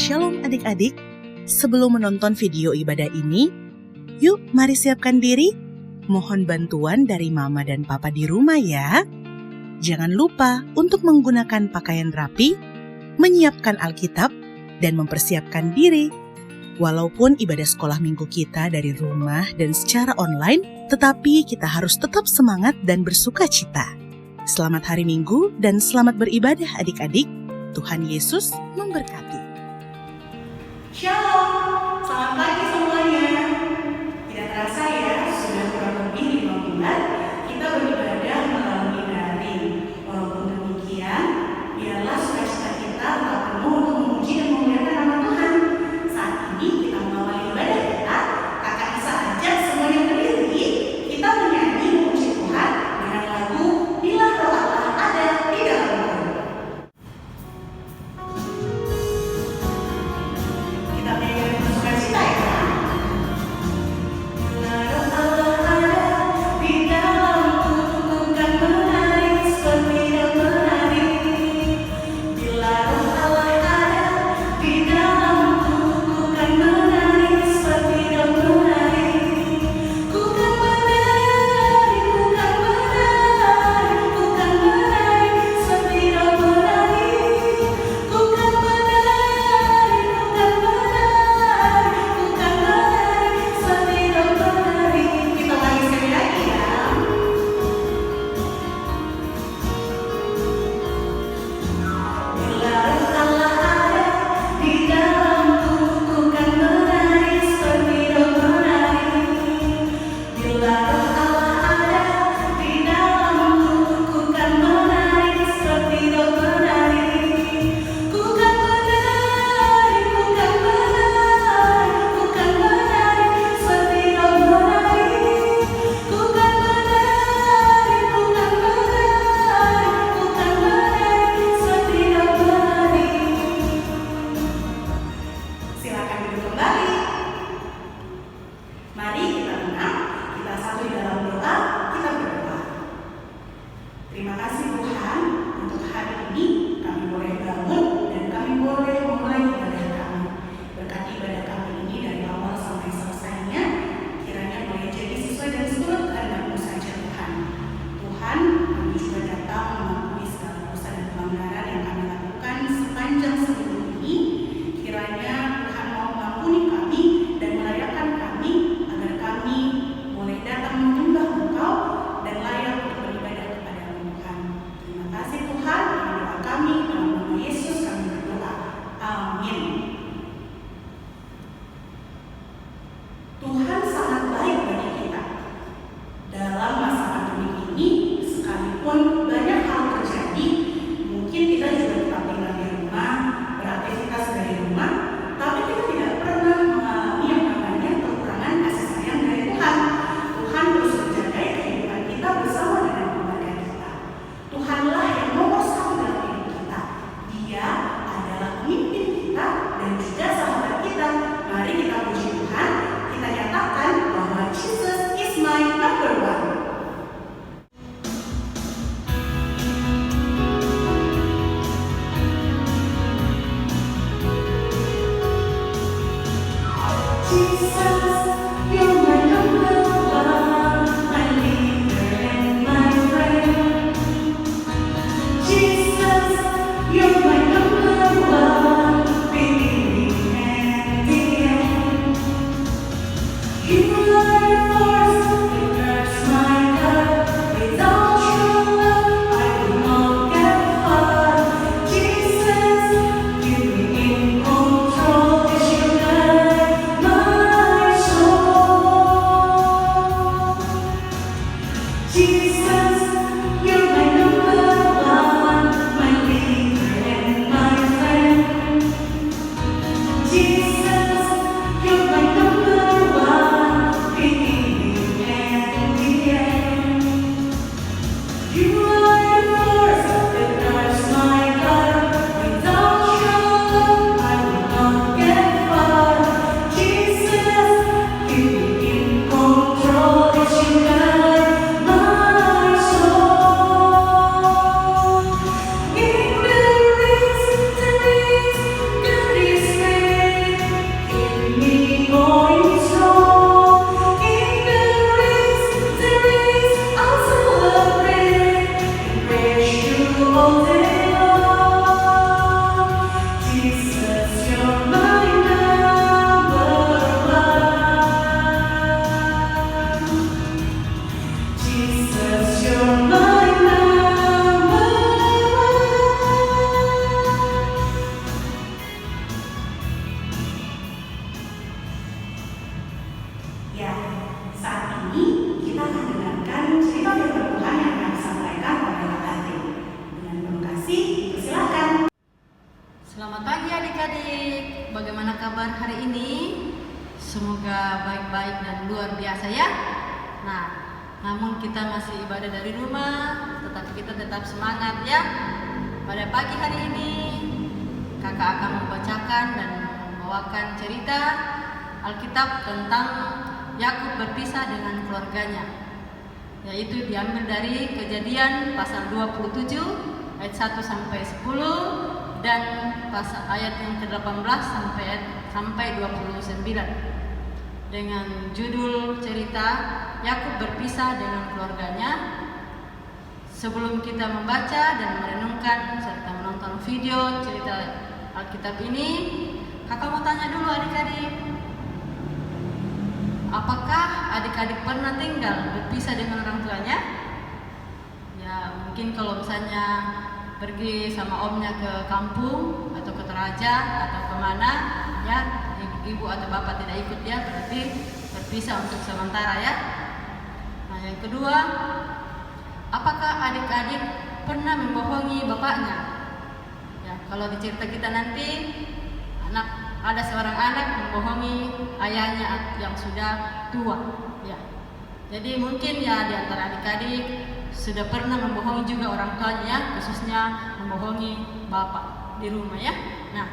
Shalom adik-adik, sebelum menonton video ibadah ini, yuk mari siapkan diri. Mohon bantuan dari mama dan papa di rumah ya. Jangan lupa untuk menggunakan pakaian rapi, menyiapkan Alkitab, dan mempersiapkan diri. Walaupun ibadah sekolah minggu kita dari rumah dan secara online, tetapi kita harus tetap semangat dan bersuka cita. Selamat hari Minggu dan selamat beribadah adik-adik. Tuhan Yesus memberkati. Shalom, selamat pagi semuanya. Tidak terasa ya, sudah kurang lebih 5 bulan kita beribadah melalui daring. Walaupun demikian, biarlah sukacita kita tetap penuh untuk memuji dan memuliakan nama Tuhan. Saat ini kita mengawali ibadah kita. Kakak Isa ajak semuanya berdiri. Kita menyanyi memuji Tuhan dengan lagu Bila Roh Allah Ada di Dalamku. Kita menyanyi dengan sukacita ya. Bila Roh Allah ada di dalamku, ku kan menari seperti yang menari. Bila Roh Allah ada di dalamku, ku kan menari seperti yang menari. Ku kan menari, ku kan menari, ku kan menari seperti yang menari. Ku kan menari, ku kan menari, ku kan menari seperti yang menari. Kita ulangi sekali lagi ya. Bila Roh Allah ada di dalamku, ku kan menari seperti yang menari. Bila Roh Allah ada di dalamku, ku kan menari seperti yang menari. Ku kan menari, ku kan menari, ku kan menari seperti yang menari. Ku kan menari, ku kan menari, ku kan menari seperti yang menari. Silakan duduk kembali. Mari kita tenang, kita satu di dalam doa, kita berdoa. Terima kasih Tuhan, untuk hari ini kami boleh bangun dan kami boleh memulai ibadah kami. Berkati ibadah kami ini dari awal sampai selesainya, kiranya boleh jadi sesuai dan seturut kehendak-Mu saja Tuhan. Tuhan, kami juga datang mengakui segala dosa dan pelanggaran yang kami lakukan sepanjang seminggu ini. Kiranya Tuhan mau mengampuni kami dan melayakan kami agar kami boleh datang menyembah Engkau dan layak untuk beribadah kepada-Mu Tuhan. Terima kasih Tuhan, ini doa kami dalam nama Yesus kami berdoa. Amin. Tuhan sangat baik bagi kita. Dalam masa pandemi ini, sekalipun banyak hal terjadi, mungkin kita juga tetap tinggal di rumah, beraktivitas dari rumah, tapi kita tidak pernah mengalami yang namanya kekurangan kasih sayang dari Tuhan. Tuhan terus menjaga kehidupan kita bersama dengan keluarga kita. Tuhanlah yang nomor satu dalam hidup kita. Dia adalah pemimpin kita dan juga sahabat kita. Mari kita puji Tuhan. Kita nyatakan bahwa Jesus is my number one. Jesus, you're my number one, my leader and my friend. Jesus, you're my number one, beginning and the end. You are the force that drives my heart. Without your love, I will not get far. Jesus, you be in control, 'cause you guide my soul. Jesus, you're my number one, my leader and my friend. Jesus, you're my number one, beginning and the end. You are the force that drives my heart. Without your love, I will not get far. Jesus, you be in control as you guide my Ya, saat ini kita akan mendengarkan cerita firman Tuhan yang akan disampaikan oleh Kak Andri. Dengan penuh kasih, persilakan. Selamat pagi adik-adik, bagaimana kabar hari ini? Semoga baik-baik dan luar biasa ya. Nah, namun kita masih ibadah dari rumah, tetapi kita tetap semangat ya. Pada pagi hari ini, kakak akan membacakan dan membawakan cerita Alkitab tentang Yakub berpisah dengan keluarganya, yaitu diambil dari Kejadian pasal 27 ayat 1 sampai 10 dan pasal ayat yang ke-18 sampai 29 dengan judul cerita Yakub berpisah dengan keluarganya. Sebelum kita membaca dan merenungkan serta menonton video cerita Alkitab ini, kakak mau tanya dulu adik-adik, apakah adik-adik pernah tinggal berpisah dengan orang tuanya? Ya, mungkin kalau misalnya pergi sama omnya ke kampung atau ke Toraja atau kemana, ya ibu atau bapak tidak ikut ya, berarti berpisah untuk sementara ya. Nah, yang kedua, apakah adik-adik pernah membohongi bapaknya? Ya, kalau di cerita kita nanti ada seorang anak membohongi ayahnya yang sudah tua ya. Jadi mungkin ya di antara adik-adik sudah pernah membohongi juga orang tuanya, khususnya membohongi bapak di rumah ya. Nah,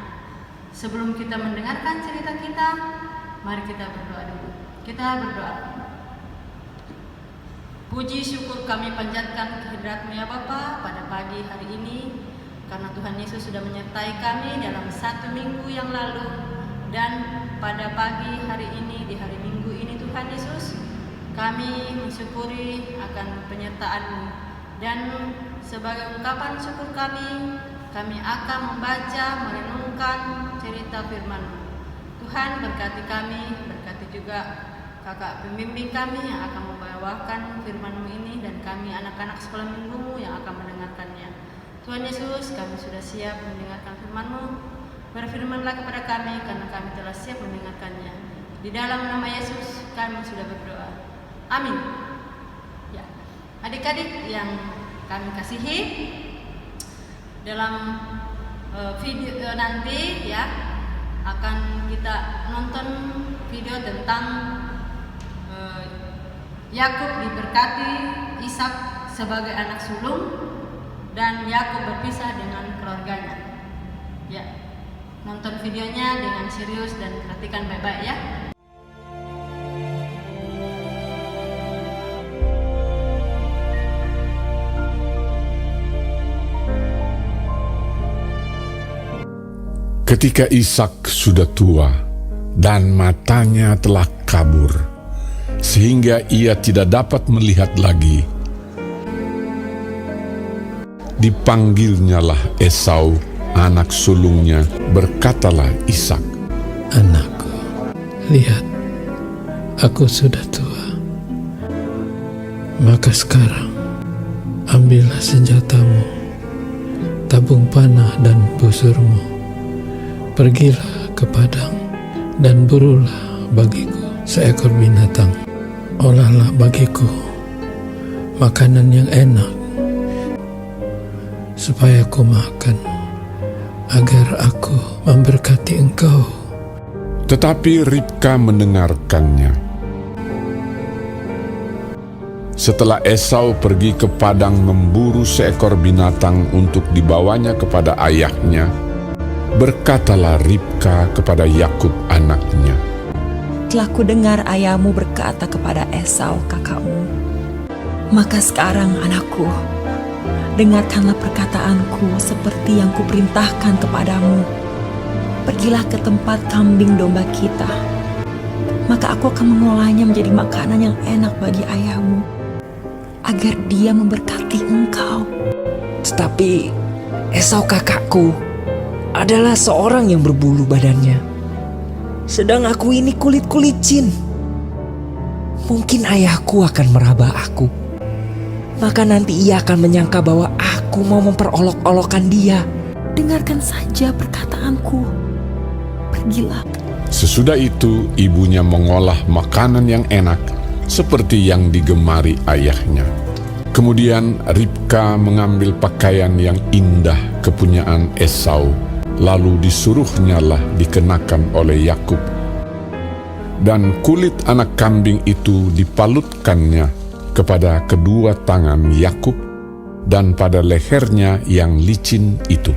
sebelum kita mendengarkan cerita kita, mari kita berdoa dulu. Kita berdoa. Puji syukur kami panjatkan kehadirat-Mu ya Bapa pada pagi hari ini, karena Tuhan Yesus sudah menyertai kami dalam 1 minggu yang lalu. Dan pada pagi hari ini, di hari Minggu ini Tuhan Yesus, kami mensyukuri akan penyertaan-Mu. Dan sebagai ungkapan syukur kami akan membaca, merenungkan cerita firman-Mu. Tuhan berkati kami, berkati juga kakak pembimbing kami yang akan membawakan firman-Mu ini, dan kami anak-anak sekolah minggu-Mu yang akan mendengarkannya. Tuhan Yesus, kami sudah siap mendengarkan firman-Mu. Berfirmanlah kepada kami, karena kami telah siap mendengarkannya. Di dalam nama Yesus kami sudah berdoa. Amin. Ya, adik-adik yang kami kasihi, dalam video nanti ya akan kita nonton video tentang Yakub diberkati Ishak sebagai anak sulung dan Yakub berpisah dengan keluarganya. Ya, nonton videonya dengan serius dan perhatikan baik-baik ya. Ketika Ishak sudah tua dan matanya telah kabur, sehingga ia tidak dapat melihat lagi, dipanggilnyalah Esau, anak sulungnya. Berkatalah Ishak, "Anakku, lihat, aku sudah tua. Maka sekarang, ambillah senjatamu, tabung panah dan busurmu. Pergilah ke padang dan burulah bagiku seekor binatang. Olahlah bagiku makanan yang enak, supaya aku makan, agar aku memberkati engkau." Tetapi Ribka mendengarkannya. Setelah Esau pergi ke padang memburu seekor binatang untuk dibawanya kepada ayahnya, berkatalah Ribka kepada Yakub anaknya, "Telah kudengar ayahmu berkata kepada Esau kakakmu. Maka sekarang anakku, dengarkanlah perkataanku seperti yang kuperintahkan kepadamu. Pergilah ke tempat kambing domba kita. Maka aku akan mengolahnya menjadi makanan yang enak bagi ayahmu, agar dia memberkati engkau." Tetapi Esau kakakku adalah seorang yang berbulu badannya, sedang aku ini kulit-kulicin. Mungkin ayahku akan meraba aku. maka nanti ia akan menyangka bahwa aku mau memperolok-olokkan dia. Dengarkan saja perkataanku. Pergilah. Sesudah itu, ibunya mengolah makanan yang enak seperti yang digemari ayahnya. Kemudian Ribka mengambil pakaian yang indah kepunyaan Esau, lalu disuruhnyalah dikenakan oleh Yakub. Dan kulit anak kambing itu dipalutkannya kepada kedua tangan Yakub dan pada lehernya yang licin itu.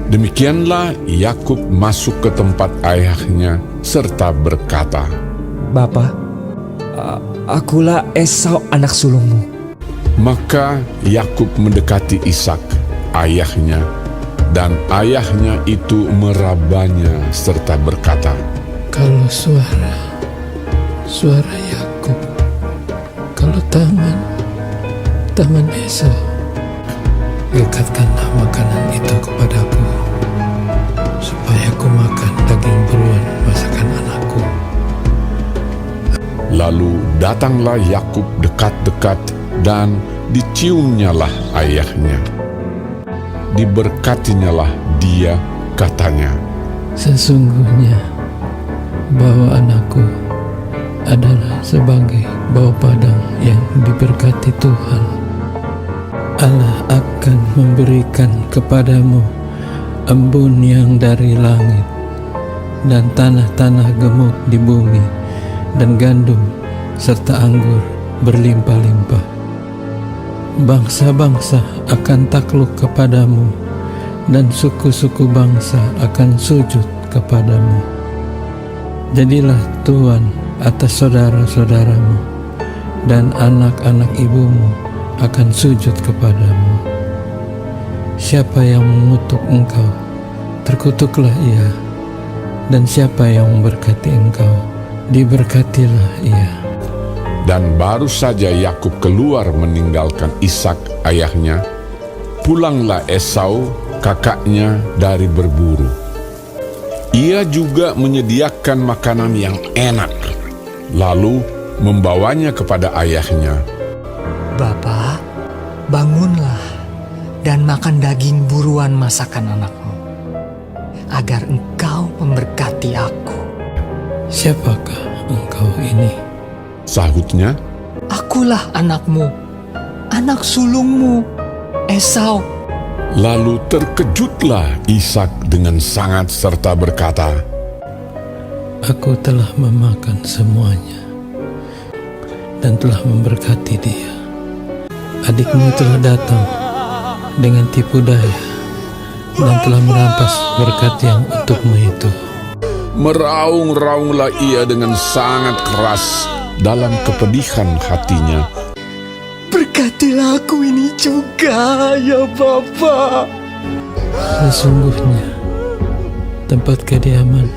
Demikianlah Yakub masuk ke tempat ayahnya serta berkata, Bapa, akulah Esau anak sulungmu. Maka Yakub mendekati Ishak, ayahnya, dan ayahnya itu merabanya serta berkata, Kalau suara Yakub, kalau tangan Esau, dekatkanlah makanan itu kepadaku, supaya aku makan daging buruan masakan anakku. Lalu datanglah Yakub dekat-dekat dan diciumnyalah ayahnya. Diberkatinyalah dia, katanya, Sesungguhnya bahwa anakku adalah sebagai bau padang yang diberkati Tuhan. Allah akan memberikan kepadamu embun yang dari langit dan tanah-tanah gemuk di bumi dan gandum serta anggur berlimpah-limpah. Bangsa-bangsa akan takluk kepadamu dan suku-suku bangsa akan sujud kepadamu. Jadilah tuan atas saudara-saudaramu, dan anak-anak ibumu akan sujud kepadamu. Siapa yang mengutuk engkau, terkutuklah ia, dan siapa yang memberkati engkau, diberkatilah ia. Dan baru saja Yakub keluar meninggalkan Ishak ayahnya, pulanglah Esau kakaknya dari berburu. Ia juga menyediakan makanan yang enak, lalu membawanya kepada ayahnya. Bapa, bangunlah dan makan daging buruan masakan anakmu, agar engkau memberkati aku. Siapakah engkau ini? Sahutnya, Akulah anakmu, anak sulungmu, Esau. lalu terkejutlah Ishak dengan sangat serta berkata, Aku telah memakan semuanya dan telah memberkati dia. Adikmu telah datang dengan tipu daya dan telah merampas berkat yang untukmu itu. Meraung-raunglah ia dengan sangat keras dalam kepedihan hatinya. Berkatilah aku ini juga, ya Bapa. Sesungguhnya tempat kediaman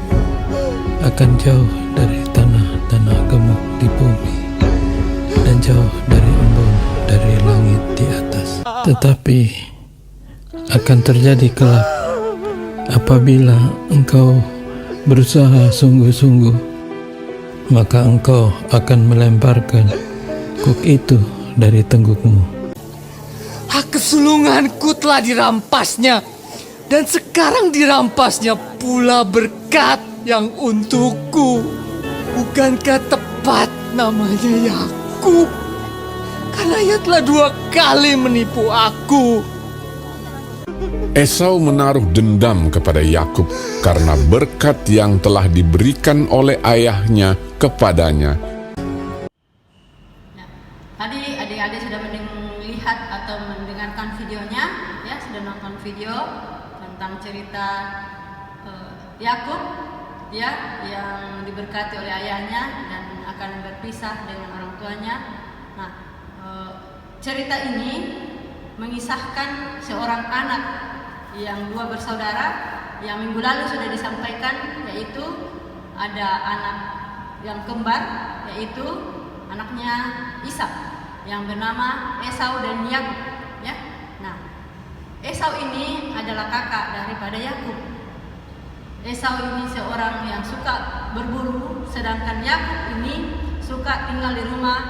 akan jauh dari tanah-tanah gemuk di bumi dan jauh dari embun dari langit di atas. Tetapi akan terjadi kelak apabila engkau berusaha sungguh-sungguh, maka engkau akan melemparkan kuk itu dari tenggukmu. Hak kesulunganku telah dirampasnya, dan sekarang dirampasnya pula berkat yang untukku. Bukankah tepat namanya Yakub? Karena ia telah 2 kali menipu aku. Esau menaruh dendam kepada Yakub karena berkat yang telah diberikan oleh ayahnya kepadanya. Nah, tadi adik-adik sudah melihat atau mendengarkan videonya, ya, sudah nonton video tentang cerita Yakub, ya, yang diberkati oleh ayahnya dan akan berpisah dengan orang tuanya. Nah, cerita ini mengisahkan seorang anak yang 2 bersaudara yang minggu lalu sudah disampaikan, yaitu ada anak yang kembar, yaitu anaknya Ishak yang bernama Esau dan Yakub, ya. Nah, Esau ini adalah kakak daripada Yakub. Esau ini seorang yang suka berburu, sedangkan Yakub ini suka tinggal di rumah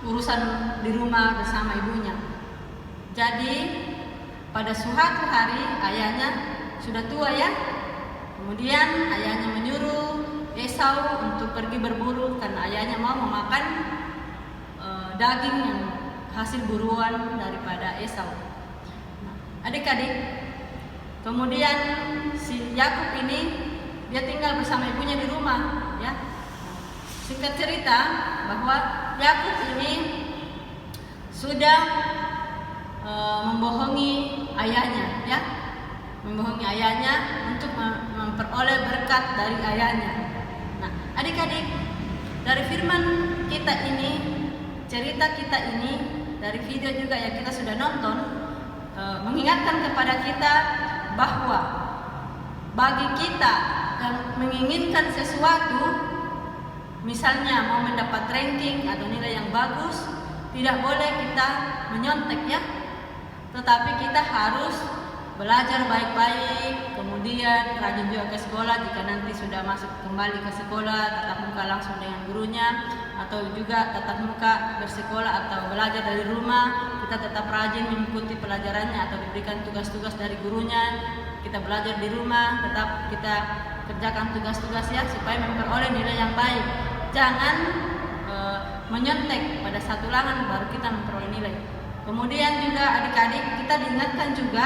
urusan di rumah bersama ibunya. Jadi pada suatu hari ayahnya sudah tua ya. Kemudian ayahnya menyuruh Esau untuk pergi berburu karena ayahnya mau memakan daging yang hasil buruan daripada Esau. Nah, adik-adik, kemudian si Yakub ini dia tinggal bersama ibunya di rumah ya. Singkat cerita bahwa Yakub ini sudah membohongi ayahnya ya, membohongi ayahnya untuk memperoleh berkat dari ayahnya. Nah, adik-adik, dari firman kita ini, cerita kita ini, dari video juga yang kita sudah nonton, mengingatkan kepada kita bahwa bagi kita yang menginginkan sesuatu, misalnya mau mendapat ranking atau nilai yang bagus, tidak boleh kita menyontek ya. Tetapi kita harus belajar baik-baik, kemudian rajin juga ke sekolah. Jika nanti sudah masuk kembali ke sekolah, tatap muka langsung dengan gurunya, atau juga tatap muka bersekolah atau belajar dari rumah, kita tetap rajin mengikuti pelajarannya atau diberikan tugas-tugas dari gurunya. Kita belajar di rumah, tetap kita kerjakan tugas-tugas ya, supaya memperoleh nilai yang baik. Jangan menyontek pada satu ulangan baru kita memperoleh nilai. Kemudian juga adik-adik, kita diingatkan juga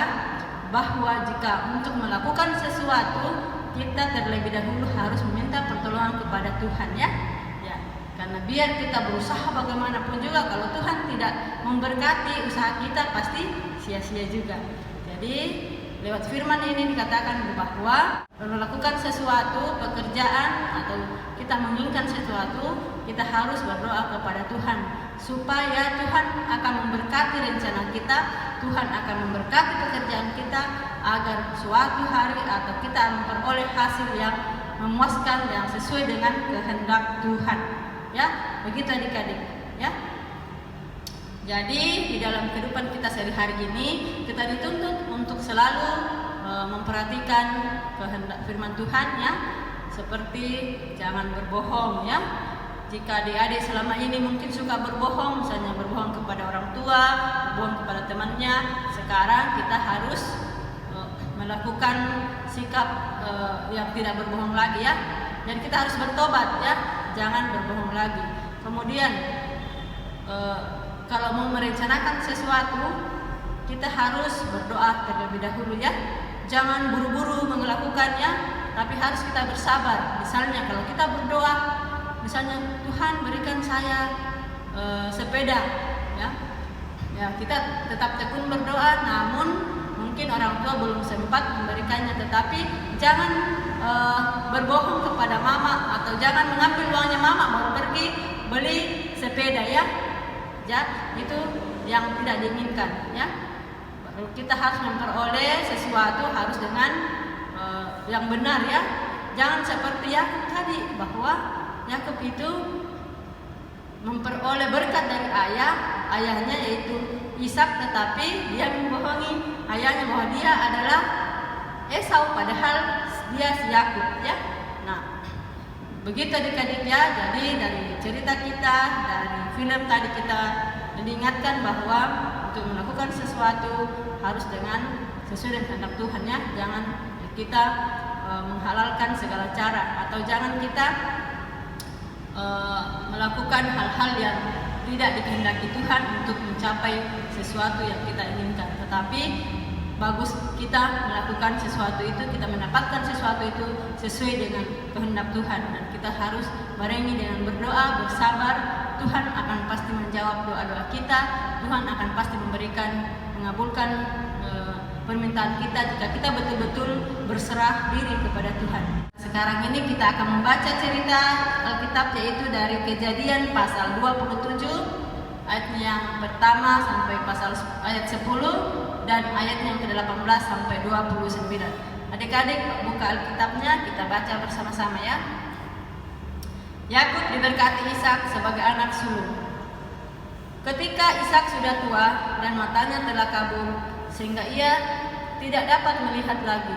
bahwa jika untuk melakukan sesuatu, kita terlebih dahulu harus meminta pertolongan kepada Tuhan ya. Karena biar kita berusaha bagaimanapun juga, kalau Tuhan tidak memberkati usaha kita, pasti sia-sia juga. Jadi lewat firman ini dikatakan bahwa melakukan sesuatu pekerjaan atau kita menginginkan sesuatu, kita harus berdoa kepada Tuhan supaya Tuhan akan memberkati rencana kita, Tuhan akan memberkati pekerjaan kita, agar suatu hari atau kita memperoleh hasil yang memuaskan, yang sesuai dengan kehendak Tuhan. Ya, begitu adik-adik ya. Jadi di dalam kehidupan kita sehari-hari ini, kita dituntut untuk selalu memperhatikan kehendak firman Tuhan ya, seperti jangan berbohong ya. Jika adik-adik selama ini mungkin suka berbohong, misalnya berbohong kepada orang tua, berbohong kepada temannya, sekarang kita harus melakukan sikap yang tidak berbohong lagi ya. Dan kita harus bertobat ya, jangan berbohong lagi. Kemudian kalau mau merencanakan sesuatu, kita harus berdoa terlebih dahulu ya. Jangan buru-buru melakukannya, tapi harus kita bersabar. Misalnya kalau kita berdoa, misalnya Tuhan berikan saya sepeda ya. Ya, kita tetap tekun berdoa, namun mungkin orang tua belum sempat memberikannya, tetapi jangan berbohong kepada mama atau jangan mengambil uangnya mama baru pergi beli sepeda ya. Ya, itu yang tidak diinginkan ya. Kita harus memperoleh sesuatu harus dengan yang benar ya. Jangan seperti Yakub tadi, bahwa Yakub itu memperoleh berkat dari ayahnya yaitu Ishak, tetapi dia membohongi ayahnya bahwa dia adalah Esau, padahal dia si Yakub ya. Nah, begitu adik-adik ya. Jadi dari cerita kita, dari film tadi kita diingatkan bahwa untuk melakukan sesuatu harus dengan sesuai dengan kehendak Tuhan ya. Jangan kita menghalalkan segala cara, atau jangan kita melakukan hal-hal yang tidak dikehendaki Tuhan untuk mencapai sesuatu yang kita inginkan. Tetapi bagus kita melakukan sesuatu itu, kita mendapatkan sesuatu itu sesuai dengan kehendak Tuhan, dan kita harus barengi dengan berdoa, bersabar. Tuhan akan pasti menjawab doa-doa kita. Tuhan akan pasti mengabulkan permintaan kita jika kita betul-betul berserah diri kepada Tuhan. Sekarang ini kita akan membaca cerita Alkitab, yaitu dari Kejadian pasal 27 ayat yang pertama sampai pasal ayat 10 dan ayat yang ke-18 sampai 29. Adik-adik buka Alkitabnya, kita baca bersama-sama ya. Yakub diberkati Ishak sebagai anak sulung. Ketika Ishak sudah tua dan matanya telah kabur sehingga ia tidak dapat melihat lagi,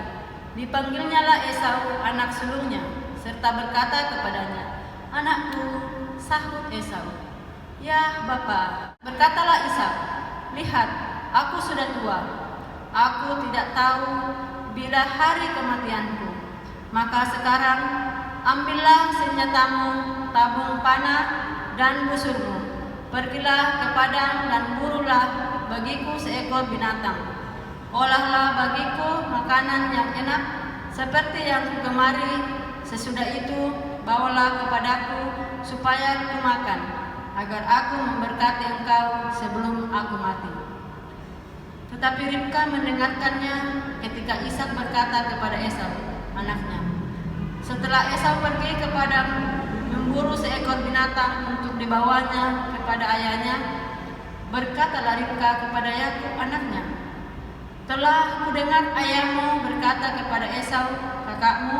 dipanggilnyalah Esau anak sulungnya serta berkata kepadanya, "Anakku," sahut Esau. Ya Bapa, berkatalah Ishak, lihat, aku sudah tua. Aku tidak tahu bila hari kematianku. Maka sekarang ambillah senjatamu, tabung panah dan busurmu. Pergilah ke padang dan burulah bagiku seekor binatang. Olahlah bagiku makanan yang enak seperti yang kugemari. Sesudah itu bawalah kepadaku supaya kumakan, agar aku memberkati engkau sebelum aku mati. Tetapi Ribka mendengarkannya ketika Ishak berkata kepada Esau, anaknya. Setelah Esau pergi ke padang memburu seekor binatang untuk dibawanya kepada ayahnya, berkatalah Ribka kepada Yakub anaknya, telah kudengar ayahmu berkata kepada Esau kakakmu,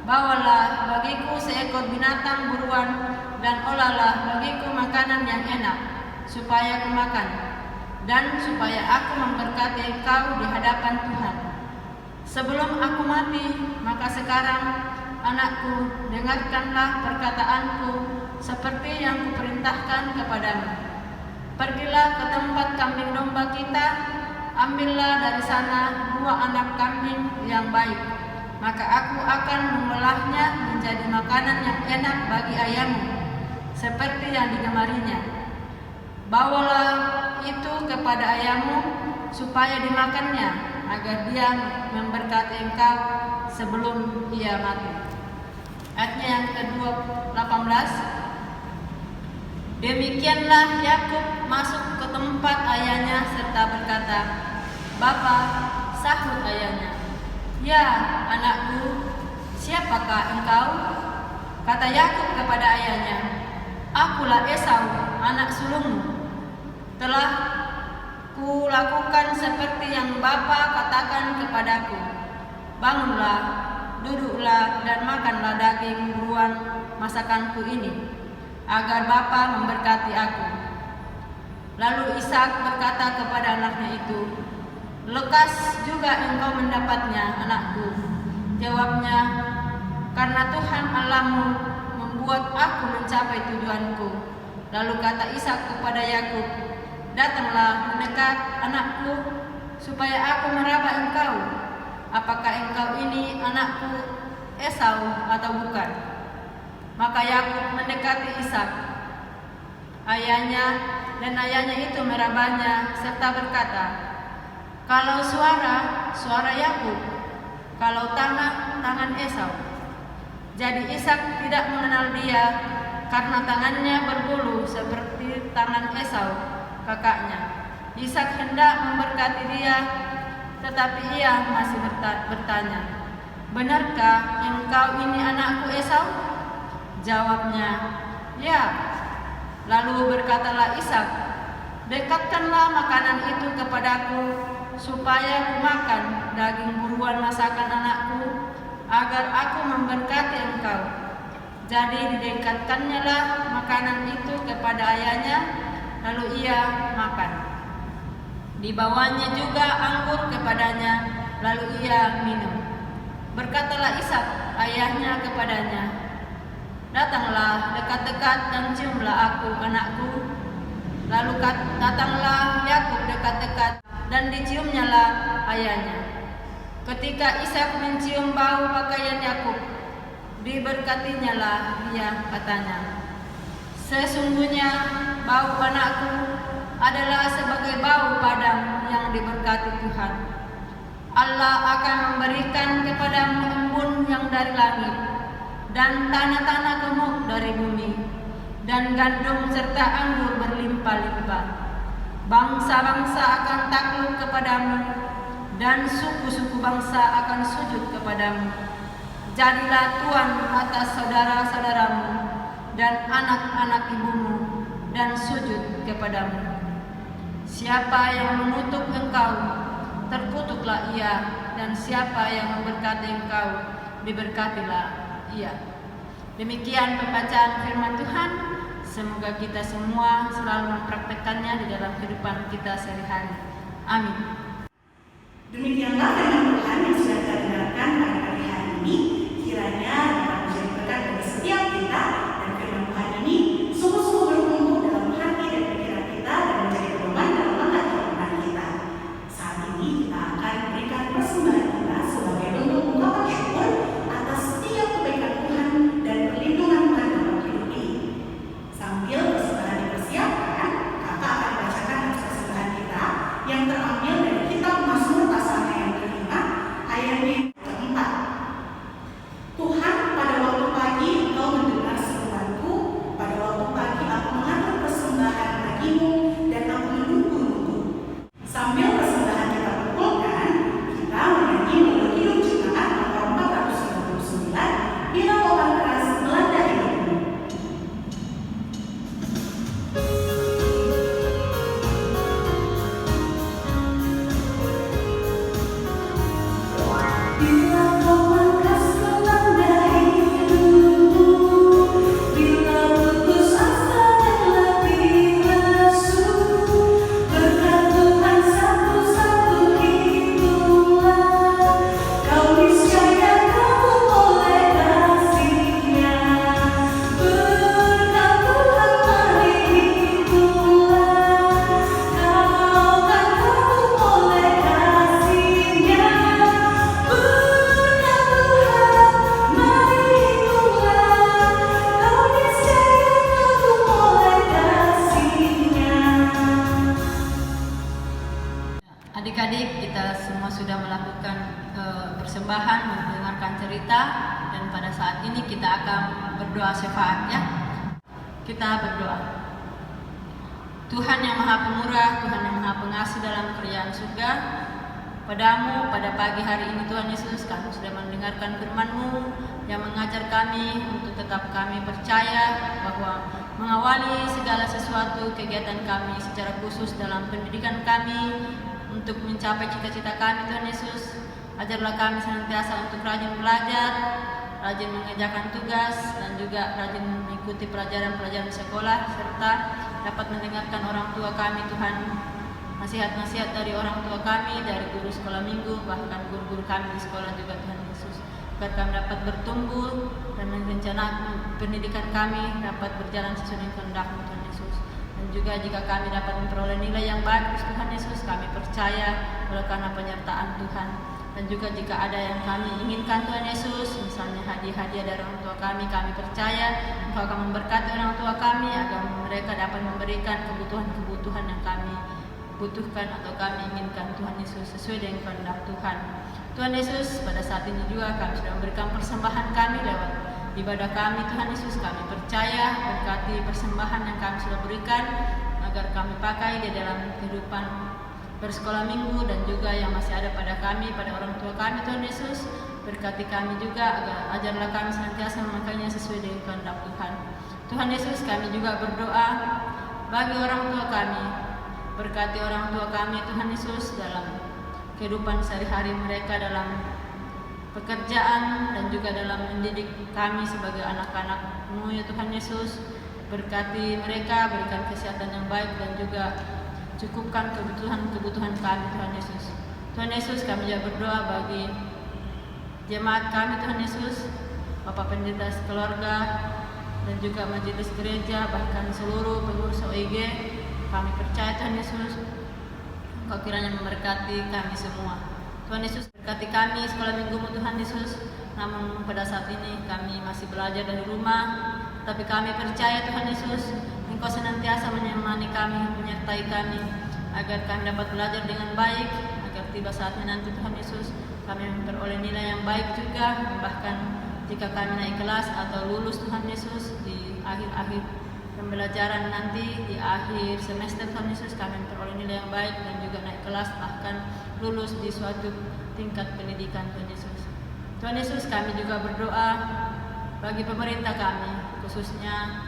bawalah bagiku seekor binatang buruan dan olahlah bagiku makanan yang enak, supaya kumakan, dan supaya aku memberkati engkau di hadapan Tuhan. Sebelum aku mati, maka sekarang anakku, dengarkanlah perkataanku seperti yang kuperintahkan kepadamu. Pergilah ke tempat kambing domba kita, ambillah dari sana 2 anak kambing yang baik, maka aku akan mengolahnya menjadi makanan yang enak bagi ayahmu, seperti yang digemarinya. Bawalah itu kepada ayahmu supaya dimakannya, agar dia memberkati engkau sebelum ia mati. Ayatnya yang ke-18. Demikianlah Yakub masuk ke tempat ayahnya serta berkata, Bapa, sahut ayahnya, ya anakku, siapakah engkau? Kata Yakub kepada ayahnya, akulah Esau, anak sulungmu. Telah kulakukan seperti yang Bapa katakan kepadaku. Bangunlah, duduklah dan makanlah daging buruan masakanku ini, agar Bapa memberkati aku. Lalu Ishak berkata kepada anaknya itu, lekas juga engkau mendapatnya, anakku. Jawabnya, karena Tuhan Allahmu membuat aku mencapai tujuanku. Lalu kata Ishak kepada Yakub, datanglah mendekat, anakku, supaya aku meraba engkau. Apakah engkau ini anakku Esau atau bukan? Maka Yakub mendekati Ishak, ayahnya, dan ayahnya itu merabanya serta berkata, kalau suara Yakub, kalau tangan Esau. Jadi Ishak tidak mengenal dia, karena tangannya berbulu seperti tangan Esau kakaknya. Ishak hendak memberkati dia, tetapi ia masih bertanya, benarkah engkau ini anakku Esau? Jawabnya, ya. Lalu berkatalah Ishak, dekatkanlah makanan itu kepadaku, supaya kumakan daging buruan masakan anakku, agar aku memberkati engkau. Jadi didekatkannya lah makanan itu kepada ayahnya, lalu ia makan. Dibawanya juga anggur kepadanya, lalu ia minum. Berkatalah Ishak ayahnya kepadanya, datanglah dekat-dekat dan ciumlah aku, anakku. Lalu datanglah Yakub dekat-dekat dan diciumnyalah ayahnya. Ketika Ishak mencium bau pakaian Yakub, diberkatinyalah dia, katanya, sesungguhnya bau anakku adalah sebagai bau padang yang diberkati Tuhan. Allah akan memberikan kepadamu embun yang dari langit, dan tanah-tanah gemuk dari bumi, dan gandum serta anggur berlimpah-limpah. Bangsa-bangsa akan takluk kepadamu, dan suku-suku bangsa akan sujud kepadamu. Jadilah tuan atas saudara-saudaramu dan anak-anak ibumu, dan sujud kepadamu. Siapa yang mengutuk engkau, terkutuklah ia, dan siapa yang memberkati engkau, diberkatilah ia. Demikian pembacaan firman Tuhan. Semoga kita semua selalu mempraktekkannya di dalam kehidupan kita sehari-hari. Amin. Demikianlah firman Tuhan yang sudah kita dengarkan pada pagi hari ini. Kiranya dapat menjadi berkat bagi setiap kita, dan firman Tuhan ini sungguh-sungguh bertumbuh dalam hati yang terambil dari kitab Mazmur pasalnya yang kelima ayat yang keempat. Tuhan, pada waktu pagi Engkau mendengar seruanku, pada waktu pagi aku mengatur persembahan bagimu dan aku menunggu-nunggu. Sambil persembahan kita kumpulkan, kita menyanyi Mulai Hidup Ciptaan nomor 499 bila obat keras melanda hidupmu. Bila obat keras melanda hidupmu, bila putus asa dan letih lesu, berkat Tuhan satu-satu hitunglah, kau niscaya kamu oleh kasih-Nya. Berkat Tuhan mari hitunglah, kau kan kamu oleh kasih-Nya. Berkat Tuhan mari hitunglah, kau niscaya kamu oleh kasih-Nya. Adik-adik, kita semua sudah melakukan persembahan, mendengarkan cerita, dan pada saat ini kita akan berdoa syafaat ya. Kita berdoa. Tuhan yang Maha Pemurah, Tuhan yang Maha Pengasih dalam kerajaan surga, Padamu pada pagi hari ini Tuhan Yesus, kami sudah mendengarkan firman-Mu yang mengajar kami untuk tetap kami percaya bahwa mengawali segala sesuatu kegiatan kami secara khusus dalam pendidikan kami untuk mencapai cita-cita kami Tuhan Yesus. Ajarlah kami senantiasa untuk rajin belajar, rajin mengerjakan tugas, dan juga rajin mengikuti pelajaran-pelajaran sekolah, serta dapat mendengarkan orang tua kami Tuhan, nasihat-nasihat dari orang tua kami, dari guru sekolah minggu, bahkan guru-guru kami di sekolah juga Tuhan Yesus, agar kami dapat bertumbuh dan merencanakan pendidikan kami dapat berjalan sesuai dengan kehendak-Mu Tuhan Yesus. Dan juga jika kami dapat memperoleh nilai yang bagus Tuhan Yesus, kami percaya oleh karena penyertaan Tuhan. Dan juga jika ada yang kami inginkan Tuhan Yesus, misalnya hadiah-hadiah dari orang tua kami percaya Engkau akan memberkati orang tua kami agar mereka dapat memberikan kebutuhan-kebutuhan yang kami butuhkan atau kami inginkan Tuhan Yesus sesuai dengan kehendak Tuhan. Tuhan Yesus, pada saat ini juga kami sudah memberikan persembahan kami lewat ibadah kami Tuhan Yesus. Kami percaya berkati persembahan yang kami sudah berikan agar kami pakai di dalam kehidupan bersekolah minggu dan juga yang masih ada pada kami, pada orang tua kami Tuhan Yesus. Berkati kami juga agar ajarlah kami senantiasa memakainya sesuai dengan kehendak Tuhan. Tuhan Yesus, kami juga berdoa bagi orang tua kami. Berkati orang tua kami Tuhan Yesus dalam kehidupan sehari-hari mereka, dalam pekerjaan dan juga dalam mendidik kami sebagai anak-anak-Mu ya Tuhan Yesus. Berkati mereka, berikan kesehatan yang baik dan juga cukupkan kebutuhan-kebutuhan kami Tuhan Yesus. Tuhan Yesus, kami juga berdoa bagi jemaat kami Tuhan Yesus, Bapak Pendeta keluarga dan juga majelis gereja, bahkan seluruh pengurus OIG. Kami percaya Tuhan Yesus, Engkau kiranya memberkati kami semua. Tuhan Yesus, berkati kami sekolah minggu-Mu Tuhan Yesus. Namun pada saat ini kami masih belajar dari rumah, tapi kami percaya Tuhan Yesus, Engkau senantiasa menemani kami, menyertai kami, agar kami dapat belajar dengan baik, agar tiba saatnya nanti Tuhan Yesus kami memperoleh nilai yang baik juga. Bahkan jika kami naik kelas atau lulus Tuhan Yesus di akhir-akhir pembelajaran nanti, di akhir semester Tuhan Yesus, kami memperoleh nilai yang baik dan juga naik kelas, bahkan lulus di suatu tingkat pendidikan Tuhan Yesus. Tuhan Yesus, kami juga berdoa bagi pemerintah kami, khususnya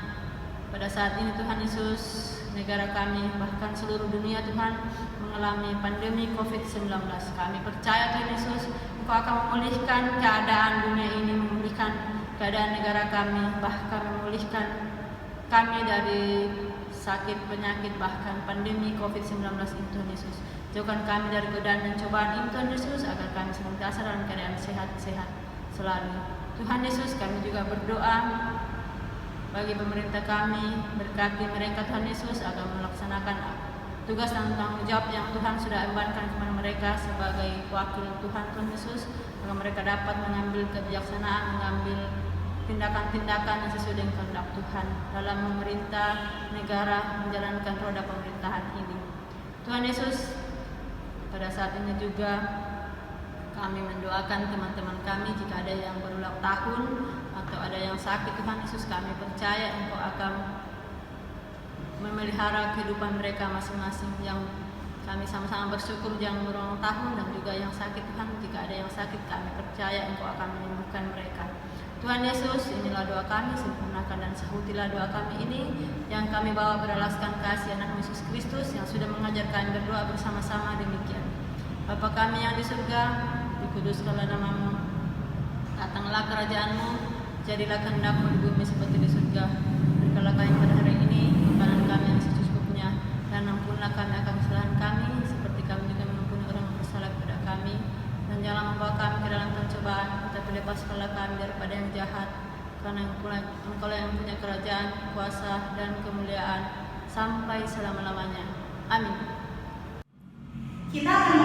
pada saat ini Tuhan Yesus, negara kami, bahkan seluruh dunia Tuhan, mengalami pandemi COVID-19. Kami percaya Tuhan Yesus, Engkau akan memulihkan keadaan dunia ini, memulihkan keadaan negara kami, bahkan memulihkan kami dari sakit, penyakit, bahkan pandemi COVID-19 ini Tuhan Yesus. Jauhkan kami dari godaan dan cobaan ini Tuhan Yesus, agar kami senantiasa dalam keadaan sehat-sehat selalu. Tuhan Yesus, kami juga berdoa bagi pemerintah kami, berkati mereka Tuhan Yesus agar melaksanakan tugas dan tanggung jawab yang Tuhan sudah embankan kepada mereka sebagai wakil Tuhan Yesus, agar mereka dapat mengambil kebijaksanaan, mengambil tindakan-tindakan yang sesuai dengan kehendak Tuhan dalam memerintah negara, menjalankan roda pemerintahan ini. Tuhan Yesus, pada saat ini juga kami mendoakan teman-teman kami jika ada yang berulang tahun atau ada yang sakit. Tuhan Yesus, kami percaya Engkau akan memelihara kehidupan mereka masing-masing. Yang kami sama-sama bersyukur yang berulang tahun dan juga yang sakit. Tuhan, jika ada yang sakit, kami percaya Engkau akan menyembuhkan mereka. Tuhan Yesus, inilah doa kami, sempurnakan dan sahutilah doa kami ini yang kami bawa beralaskan kasih anak Yesus Kristus yang sudah mengajar kami berdoa bersama-sama demikian. Bapa kami yang di surga, dikuduskanlah nama-Mu, datanglah kerajaan-Mu, jadilah kehendak-Mu di bumi seperti di surga. Berikanlah kami pada hari ini makanan kami yang secukupnya, dan ampunilah kami akan kesalahan kami, seperti kami juga mengampuni orang yang bersalah kepada kami. Dan jangan membawa kami ke dalam pencobaan, tetapi lepaskanlah kami daripada yang jahat. Karena Engkau yang punya kerajaan, kuasa, dan kemuliaan sampai selama-lamanya. Amin. Kita akan